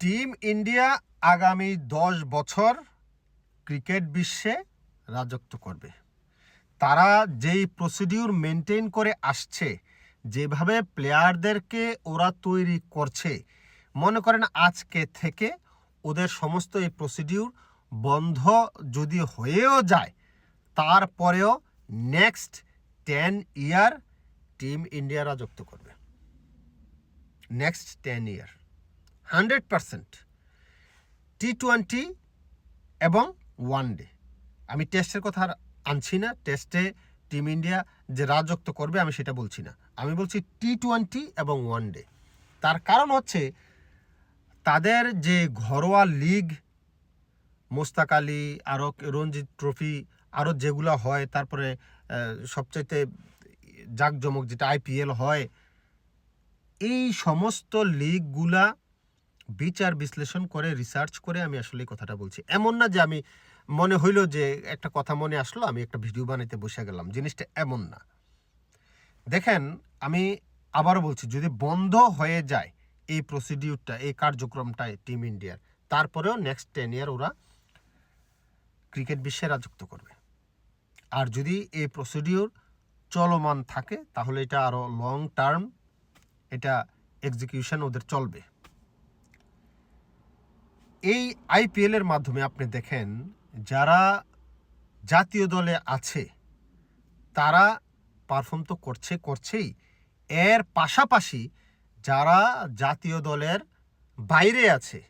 Team India আগামী 10 বছর cricket বিশ্বে রাজত্ব করবে। তারা যেই প্রসিডিউর মেনটেন করে আসছে, যেভাবে প্লেয়ারদেরকে ওরা তৈরি করছে, মনে করেন আজকে থেকে ওদের সমস্ত এই প্রসিডিউর বন্ধ যদি হয়েও যায়, তারপরেও নেক্সট 10 ইয়ার টিম ইন্ডিয়া রাজত্ব করবে। নেক্সট 10 ইয়ার 100%। টি-20 এবং ওয়ানডে, আমি টেস্টের কথা আর আনছি না। টেস্টে টিম ইন্ডিয়া যে রাজত্ব করবে আমি সেটা বলছি না, আমি বলছি টি-20 এবং ওয়ানডে। তার কারণ হচ্ছে তাদের যে ঘরোয়া লিগ, মোস্তাক আলী, আরও রঞ্জি ট্রফি, আরও যেগুলো হয়, তারপরে সবচাইতে জাঁকজমক যেটা আইপিএল হয়, এই সমস্ত লিগগুলা বিচার বিশ্লেষণ করে রিসার্চ করে আমি আসলে এই কথাটা বলছি। এমন না যে আমি মনে হইল যে একটা কথা মনে আসলো আমি একটা ভিডিও বানাইতে বসে গেলাম, জিনিসটা এমন না। দেখেন, আমি আবারও বলছি, যদি বন্ধ হয়ে যায় এই প্রসিডিউরটা, এই কার্যক্রমটায় টিম ইন্ডিয়ার, তারপরেও নেক্সট 10 ইয়ার ওরা ক্রিকেট বিশ্বে রাজত্ব করবে। আর যদি এই প্রসিডিউর চলমান থাকে তাহলে এটা আরও লং টার্ম এটা এক্সিকিউশন ওদের চলবে। এই আইপিএলের মাধ্যমে আপনি দেখেন যারা জাতীয় দলে আছে তারা পারফর্ম তো করছেই, এর পাশাপাশি যারা জাতীয় দলের বাইরে আছে,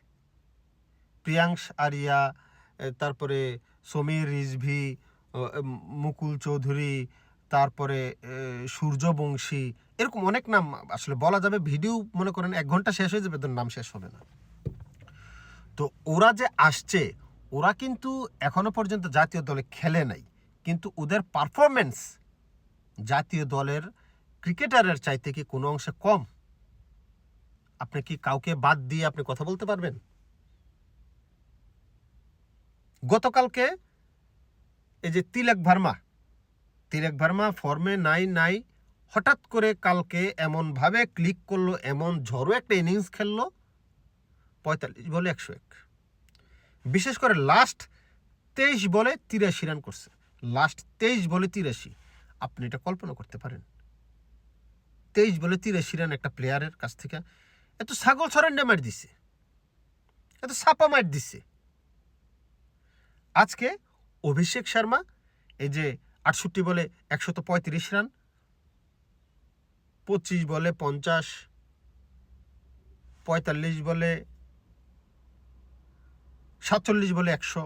প্রিয়াংশ আরিয়া, তারপরে সমীর রিজভি, মুকুল চৌধুরী, তারপরে সূর্যবংশী, এরকম অনেক নাম আসলে বলা যাবে। ভিডিও মনে করেন 1 ঘন্টা শেষ হয়ে যাবে, তোর নাম শেষ হবে না। তো ওরা যে আসছে, ওরা কিন্তু এখনো পর্যন্ত জাতীয় দলে খেলে নাই, কিন্তু ওদের পারফরমেন্স জাতীয় দলের ক্রিকেটারের চাইতে কি কোনো অংশে কম? আপনি কি কাউকে বাদ দিয়ে আপনি কথা বলতে পারবেন? গতকালকে এই যে তিলক ভার্মা ফর্মে নাই, হঠাৎ করে কালকে এমনভাবে ক্লিক করলো, এমন ঝড়ো একটা ইনিংস খেললো, 45 বলে 101। বিশেষ করে লাস্ট 23 বলে 83 রান করছে। লাস্ট 23 বলে 83, আপনি এটা কল্পনা করতে পারেন? 23 বলে 83 রান একটা প্লেয়ারের কাছ থেকে এত ছাগল ছরেন্ডা মার দিছে, এত ছাপা মার দিছে। আজকে অভিষেক শর্মা এই যে 68 বলে 135 রান, 25 বলে 50, 45 বলে 47 বলে 100,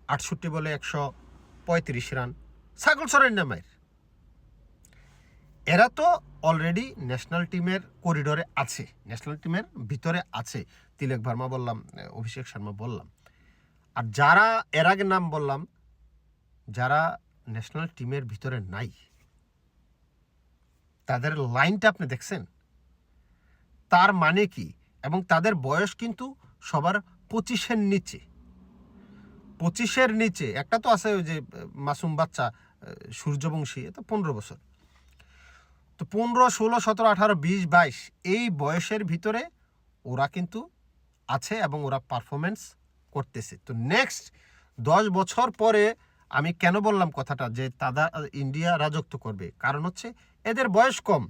68 বলে 135 রান, ছাগল ছরেন্ডা মার। এরা তো অলরেডি ন্যাশনাল টিমের করিডোরে আছে, ন্যাশনাল টিমের ভিতরে আছে। তিলক ভার্মা বললাম, অভিষেক শর্মা বললাম, আর যারা এর আগে নাম বললাম যারা ন্যাশনাল টিমের ভিতরে নাই, তাদের লাইনটা আপনি দেখছেন? তার মানে কি? এবং তাদের বয়স কিন্তু সবার 25-এর নিচে। 25-এর নিচে একটা তো আছে, ওই যে মাসুম বাচ্চা সূর্যবংশী, এ তো 15 বছর। তো 15, 16, 17, 18, 20, 22 এই বয়সের ভিতরে ওরা কিন্তু আছে এবং ওরা পারফরমেন্স করতেছে। তো নেক্সট 10 বছর পরে আমি কেন বললাম কথাটা যে তারা ইন্ডিয়া রাজত্ব করবে, কারণ হচ্ছে এদের বয়স কম।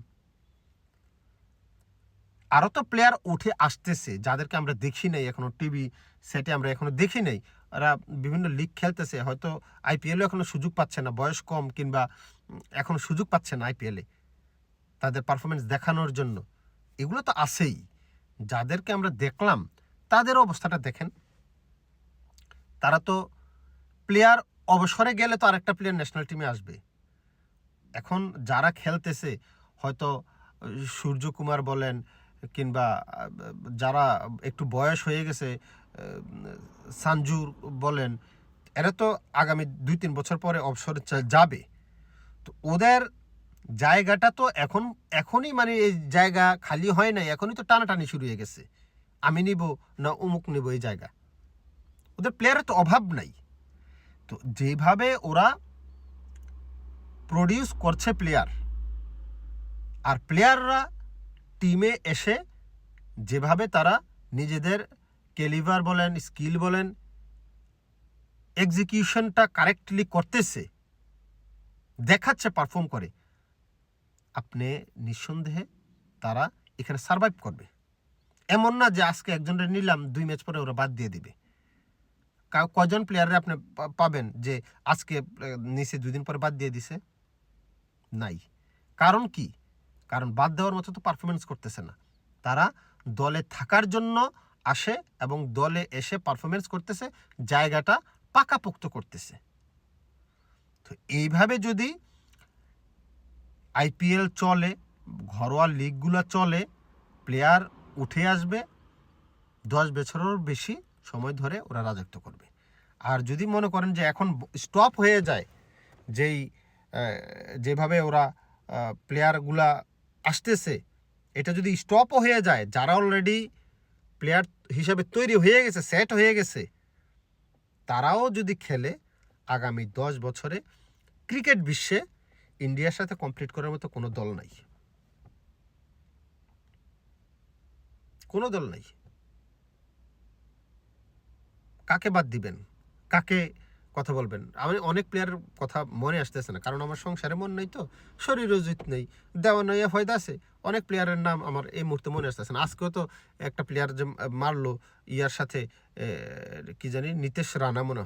আরও তো প্লেয়ার উঠে আসতেছে যাদেরকে আমরা দেখি নাই এখনো, টিভি সেটে আমরা এখনো দেখি নাই। ওরা বিভিন্ন লিগ খেলতেছে, হয়তো আইপিএলে এখনো সুযোগ পাচ্ছে না, বয়স কম, কিংবা এখনো সুযোগ পাচ্ছে না আইপিএলে তাদের পারফরমেন্স দেখানোর জন্য। এগুলো তো আছেই। যাদেরকে আমরা দেখলাম তাদের অবস্থাটা দেখেন। তারা তো প্লেয়ার অবসরে গেলে তো আরেকটা প্লেয়ার ন্যাশনাল টিমে আসবে। এখন যারা খেলতেছে, হয়তো সূর্যকুমার বলেন, কিংবা যারা একটু বয়স হয়ে গেছে, সানজুর বলেন, এরা তো আগামী 2-3 বছর পরে অবসরে যাবে। তো ওদের জায়গাটা তো এখনই মানে এই জায়গা খালি হয় নাই, এখনই তো টানাটানি শুরু হয়ে গেছে, আমি নিব না অমুক নিব। এই জায়গা ওদের প্লেয়ারের তো অভাব নাই। তো যেভাবে ওরা প্রডিউস করছে প্লেয়ার, আর প্লেয়াররা টিমে এসে যেভাবে তারা নিজেদের ক্যালিভার বলেন, স্কিল বলেন, এক্সিকিউশনটা কারেক্টলি করতেছে, দেখাচ্ছে, পারফর্ম করে, আপনি নিঃসন্দেহে তারা এখানে সার্ভাইভ করবে। এমন না যে আজকে একজনের নিলাম 2 ম্যাচ পরে ওরা বাদ দিয়ে দিবে। কয়জন প্লেয়ারে আপনি পাবেন যে আজকে নিচে 2 দিন পরে বাদ দিয়ে দিছে? নাই। কারণ কি? কারণ বাদ দেওয়ার মতো তো পারফরমেন্স করতেছে না। তারা দলে থাকার জন্য আসে এবং দলে এসে পারফরমেন্স করতেছে, জায়গাটা পাকাপোক্ত করতেছে। তো এইভাবে যদি আইপিএল চলে, ঘরোয়া লিগগুলো চলে, প্লেয়ার উঠে আসবে, 10 বছরেরও বেশি সময় ধরে ওরা রাজত্ব করবে। আর যদি মনে করেন যে এখন স্টপ হয়ে যায়, যেভাবে ওরা প্লেয়ারগুলা আসতেছে, এটা যদি স্টপও হয়ে যায়, যারা অলরেডি প্লেয়ার হিসাবে তৈরি হয়ে গেছে, সেট হয়ে গেছে, তারাও যদি খেলে, আগামী 10 বছরে ক্রিকেট বিশ্বে ইন্ডিয়ার সাথে কম্পিট করার মতো কোনো দল নাই, কোনো দল নাই। কাকে বাদ দিবেন, কাকে কথা বলবেন? আমি অনেক প্লেয়ারের কথা মনে আসতেছে না, কারণ আমার সংসারে মন নেই, তো শরীরও জিত নেই, দেওয়া নয় ফয়দা আছে। অনেক প্লেয়ারের নাম আমার এই মুহূর্তে মনে আসতেছে না। আজকেও তো একটা প্লেয়ার যে মারলো ইয়ার সাথে, কি জানি, নীতিশ রানা মনে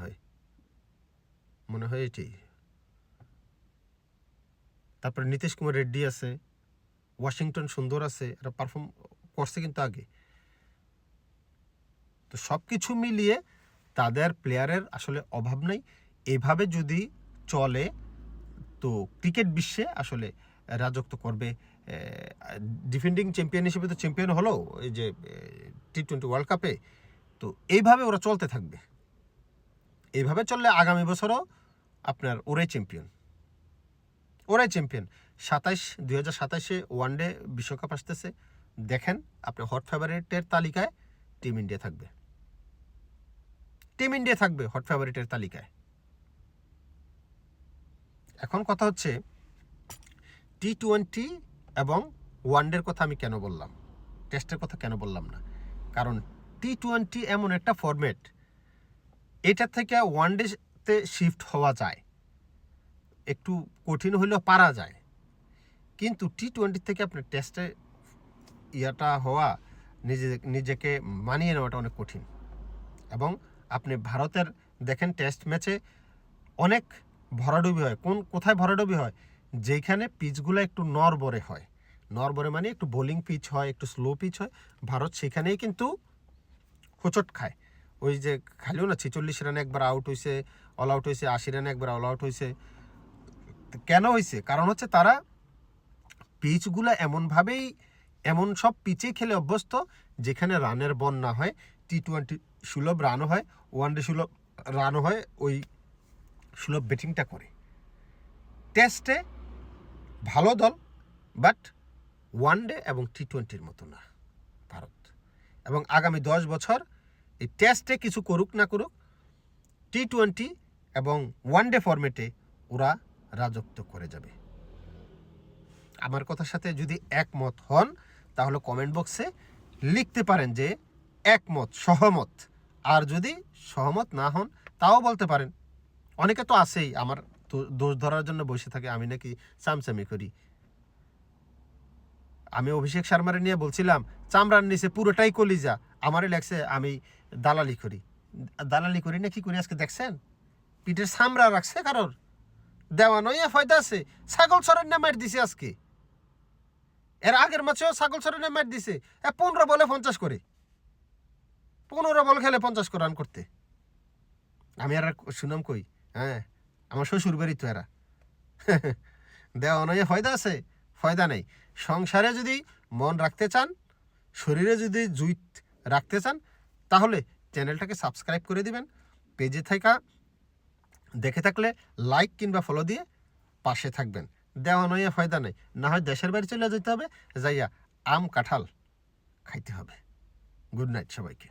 হয় এটি। তারপরে নীতিশ কুমার রেড্ডি আছে, ওয়াশিংটন সুন্দর আছে, এরা পারফর্ম করছে কিন্তু আগে। তো সব কিছু মিলিয়ে তাদের প্লেয়ারের আসলে অভাব নেই। এভাবে যদি চলে তো ক্রিকেট বিশ্বে আসলে রাজত্ব করবে। ডিফেন্ডিং চ্যাম্পিয়ন হিসেবে তো চ্যাম্পিয়ন হলো এই যে T20 ওয়ার্ল্ড কাপে। তো এইভাবে ওরা চলতে থাকবে। এইভাবে চললে আগামী বছরও আপনার ওরাই চ্যাম্পিয়ন। 2027-এ ওয়ানডে বিশ্বকাপ আসতেছে। দেখেন, আপনি হট ফেভারিটের তালিকায় টিম ইন্ডিয়া থাকবে হট ফেভারিটের তালিকায়। এখন কথা হচ্ছে T20 এবং ওয়ানডের কথা আমি কেন বললাম, টেস্টের কথা কেন বললাম না? কারণ T20 এমন একটা ফরম্যাট, এটা থেকে ওয়ানডেতে শিফট হওয়া যায়, একটু কঠিন হলেও পারা যায়। কিন্তু T20 থেকে আপনার টেস্টে হওয়া, নিজেকে মানিয়ে নেওয়াটা অনেক কঠিন। এবং আপনি ভারতের দেখেন টেস্ট ম্যাচে অনেক ভরাডুবি হয়। কোথায় ভরাডুবি হয়? যেখানে পিচগুলো একটু নড়বড়ে হয়, নড়বড়ে মানে একটু বোলিং পিচ হয়, একটু স্লো পিচ হয়, ভারত সেখানেই কিন্তু হোঁচট খায়। ওই যে খালিও না 46 রানে একবার আউট হয়েছে, অল আউট হয়েছে, 80 রানে একবার অল আউট হয়েছে। কেন হয়েছে? কারণ হচ্ছে তারা পিচগুলো এমন সব পিচে খেলে অভ্যস্ত যেখানে রানের বন্যা হয়। T20 সুলভ রানও হয়, ওয়ানডে সুলভ রানও হয়, ওই সুলভ ব্যাটিংটা করে। টেস্টে ভালো দল, বাট ওয়ানডে এবং T20-র মতো না ভারত। এবং আগামী 10 বছর এই টেস্টে কিছু করুক না করুক, T20 এবং ওয়ানডে ফরম্যাটে ওরা রাজত্ব করে যাবে। আমার কথার সাথে যদি একমত হন তাহলে কমেন্ট বক্সে লিখতে পারেন যে একমত, সহমত। আর যদি সহমত না হন তাও বলতে পারেন। অনেকে তো আছেই আমার দোষ ধরার জন্য বসে থাকে, আমি নাকি চামচামি করি। আমি অভিষেক শর্মারে নিয়ে বলছিলাম চামড়ার নিচে পুরোটাই কলিজা, আমারই লাগছে আমি দালালি করি না। কি করি আজকে দেখছেন? পিঠের চামড়া রাখছে কারোর, দেওয়া নয় ফয়দা আছে। ছাগল চরের না মার দিছে আজকে, এর আগের ম্যাচেও ছাগল চরের মার দিছে। 15 বলে 50 করে, 15 বল খেলে 50 রান করতে। আমি আর সুনাম কই? হ্যাঁ, আমার শ্বশুর বাড়ি তো এরা। দেওয়া নয় ফয়দা আছে, ফয়দা নেই। সংসারে যদি মন রাখতে চান, শরীরে যদি জুইত রাখতে চান, তাহলে চ্যানেলটাকে সাবস্ক্রাইব করে দিবেন। পেজে দেখে থাকলে লাইক কিংবা ফলো দিয়ে পাশে থাকবেন। দেওয়া নয় ফয়দা নেই, না হয় দেশের বাড়ি চলে যেতে হবে, যাইয়া আম কাঁঠাল খাইতে হবে। গুড নাইট সবাইকে।